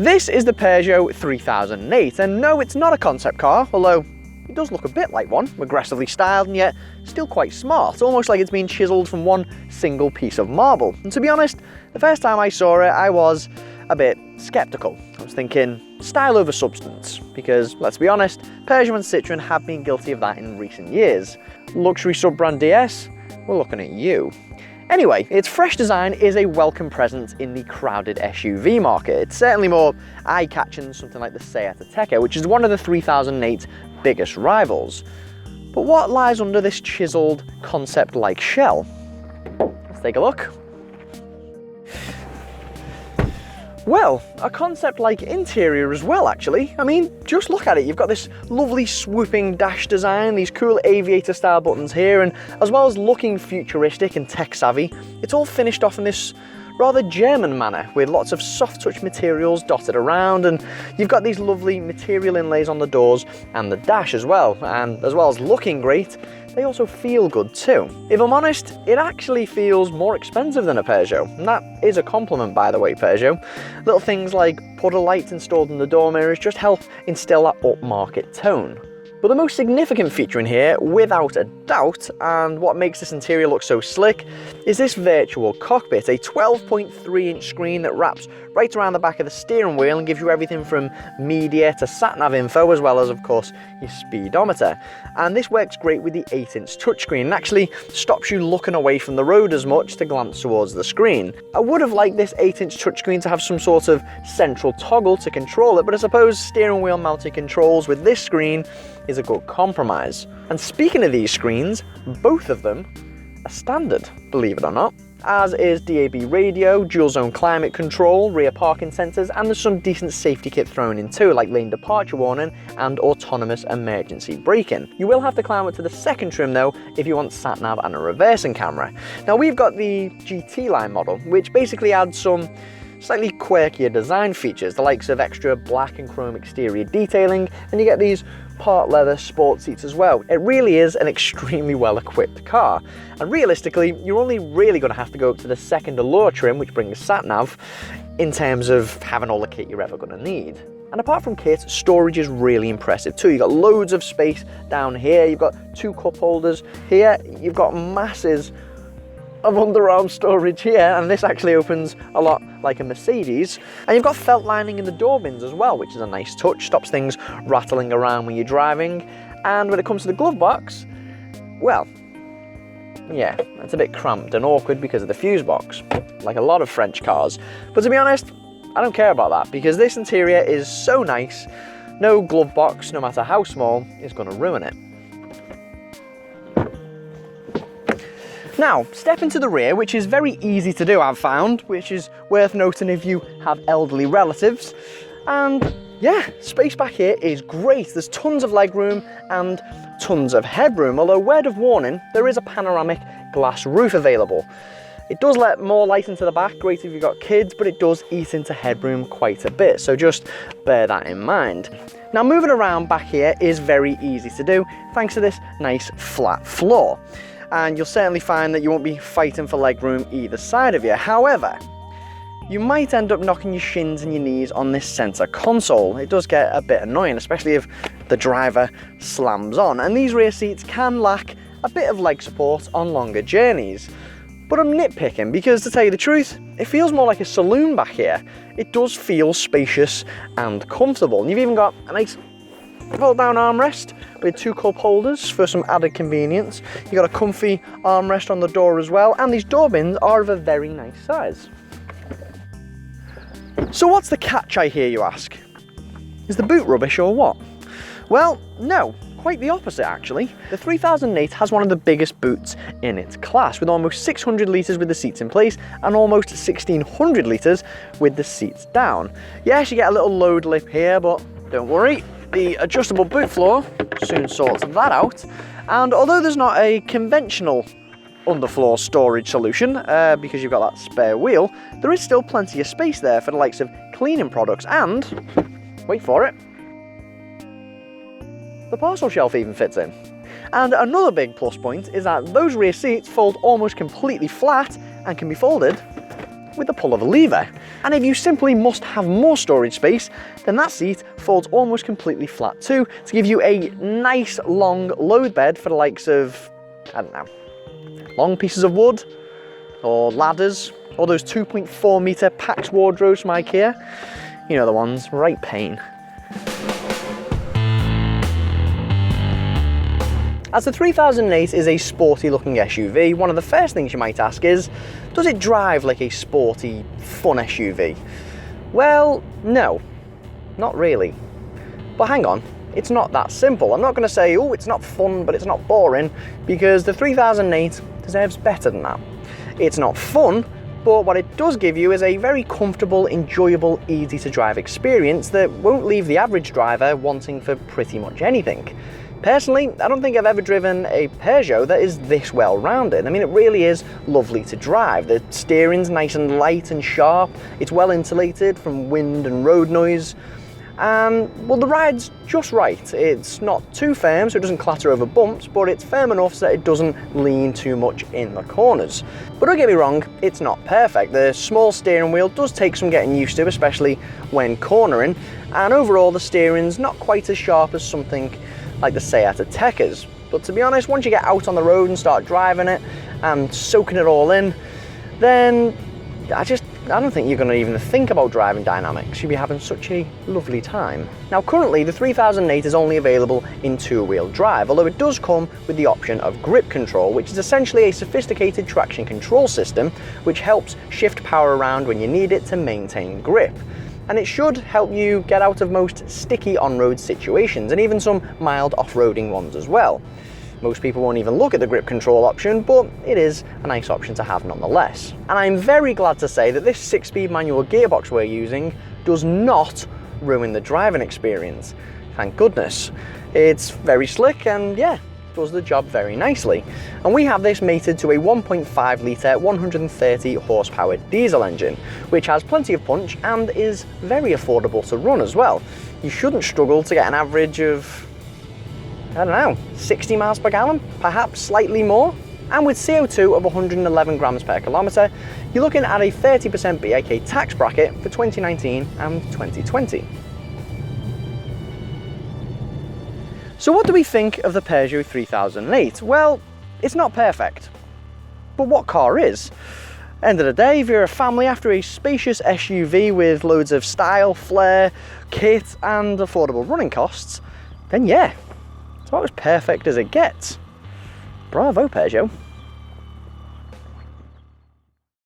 This is the Peugeot 3008, and no, it's not a concept car, although it does look a bit like one, aggressively styled and yet still quite smart, almost like it's been chiselled from one single piece of marble. And to be honest, the first time I saw it, I was a bit sceptical. I was thinking style over substance, because let's be honest, Peugeot and Citroën have been guilty of that in recent years. Luxury sub-brand DS? We're looking at you. Anyway, its fresh design is a welcome presence in the crowded SUV market. It's certainly more eye-catching than something like the Seat Ateca, which is one of the 3008's biggest rivals. But what lies under this chiselled, concept-like shell? Let's take a look. Well, a concept-like interior as well, actually. I mean, just look at it. You've got this lovely swooping dash design, these cool aviator-style buttons here, and as well as looking futuristic and tech-savvy, it's all finished off in this rather German manner, with lots of soft-touch materials dotted around, and you've got these lovely material inlays on the doors and the dash as well. And as well as looking great, they also feel good too. If I'm honest, it actually feels more expensive than a Peugeot, and that is a compliment, by the way, Peugeot. Little things like puddle lights installed in the door mirrors just help instill that upmarket tone. But the most significant feature in here, without a doubt, and what makes this interior look so slick, is this virtual cockpit, a 12.3-inch screen that wraps right around the back of the steering wheel and gives you everything from media to sat-nav info, as well as, of course, your speedometer. And this works great with the 8-inch touchscreen and actually stops you looking away from the road as much to glance towards the screen. I would have liked this 8-inch touchscreen to have some sort of central toggle to control it, but I suppose steering wheel mounted controls with this screen is a good compromise. And speaking of these screens, both of them are standard, believe it or not, as is DAB radio, dual zone climate control, rear parking sensors, and there's some decent safety kit thrown in too, like lane departure warning and autonomous emergency braking. You will have to climb up to the second trim though if you want sat nav and a reversing camera. Now we've got the GT line model, which basically adds some slightly quirkier design features, the likes of extra black and chrome exterior detailing, and you get these part leather sport seats as well. It really is an extremely well equipped car, and realistically you're only really going to have to go up to the second Allure trim, which brings sat nav, in terms of having all the kit you're ever going to need. And apart from kit, storage is really impressive too. You've got loads of space down here, you've got 2 cup holders here, you've got masses of underarm storage here, and this actually opens a lot like a Mercedes. And you've got felt lining in the door bins as well, which is a nice touch, stops things rattling around when you're driving. And when it comes to the glove box, well, yeah, it's a bit cramped and awkward because of the fuse box, like a lot of French cars. But to be honest, I don't care about that, because this interior is so nice, no glove box, no matter how small, is going to ruin it. Now, step into the rear, which is very easy to do, I've found, which is worth noting if you have elderly relatives. And yeah, space back here is great. There's tons of legroom and tons of headroom, although word of warning, there is a panoramic glass roof available. It does let more light into the back, great if you've got kids, but it does eat into headroom quite a bit, so just bear that in mind. Now, moving around back here is very easy to do, thanks to this nice flat floor. And you'll certainly find that you won't be fighting for legroom either side of you. However, you might end up knocking your shins and your knees on this center console. It does get a bit annoying, especially if the driver slams on. And these rear seats can lack a bit of leg support on longer journeys. But I'm nitpicking because, to tell you the truth, it feels more like a saloon back here. It does feel spacious and comfortable. And you've even got a nice fold down armrest with 2 cup holders for some added convenience. You've got a comfy armrest on the door as well, and these door bins are of a very nice size. So what's the catch, I hear you ask? Is the boot rubbish or what? Well, no, quite the opposite actually. The 3008 has one of the biggest boots in its class, with almost 600 litres with the seats in place and almost 1600 litres with the seats down. Yes, you get a little load lip here, but don't worry, the adjustable boot floor soon sorts that out. And although there's not a conventional underfloor storage solution, because you've got that spare wheel, there is still plenty of space there for the likes of cleaning products and, wait for it, the parcel shelf even fits in. And another big plus point is that those rear seats fold almost completely flat and can be folded with the pull of a lever. And if you simply must have more storage space, then that seat folds almost completely flat too, to give you a nice long load bed for the likes of, I don't know, long pieces of wood, or ladders, or those 2.4 metre Pax wardrobes from IKEA. You know the ones, right pain. As the 3008 is a sporty looking SUV, one of the first things you might ask is, does it drive like a sporty, fun SUV? Well, no, not really. But hang on, it's not that simple. I'm not going to say, oh, it's not fun, but it's not boring, because the 3008 deserves better than that. It's not fun, but what it does give you is a very comfortable, enjoyable, easy to drive experience that won't leave the average driver wanting for pretty much anything. Personally, I don't think I've ever driven a Peugeot that is this well rounded. I mean, it really is lovely to drive. The steering's nice and light and sharp, it's well insulated from wind and road noise. Well, the ride's just right. It's not too firm, so it doesn't clatter over bumps, but it's firm enough so that it doesn't lean too much in the corners. But don't get me wrong, it's not perfect. The small steering wheel does take some getting used to, especially when cornering, and overall the steering's not quite as sharp as something like the Seat Ateca's. But to be honest, once you get out on the road and start driving it and soaking it all in, then I don't think you're going to even think about driving dynamics. You'll be having such a lovely time. Now currently the 3008 is only available in two-wheel drive, although it does come with the option of grip control, which is essentially a sophisticated traction control system which helps shift power around when you need it to maintain grip. And it should help you get out of most sticky on-road situations, and even some mild off-roading ones as well. Most people won't even look at the grip control option, but it is a nice option to have nonetheless. And I'm very glad to say that this 6-speed manual gearbox we're using does not ruin the driving experience. Thank goodness. It's very slick and yeah, does the job very nicely. And we have this mated to a 1.5 litre 130 horsepower diesel engine, which has plenty of punch and is very affordable to run as well. You shouldn't struggle to get an average of, I don't know, 60 miles per gallon, perhaps slightly more. And with CO2 of 111 grams per kilometre, you're looking at a 30% BAK tax bracket for 2019 and 2020. So what do we think of the Peugeot 3008? Well, it's not perfect. But what car is? End of the day, if you're a family after a spacious SUV with loads of style, flair, kit and affordable running costs, then yeah, it's about as perfect as it gets. Bravo, Peugeot.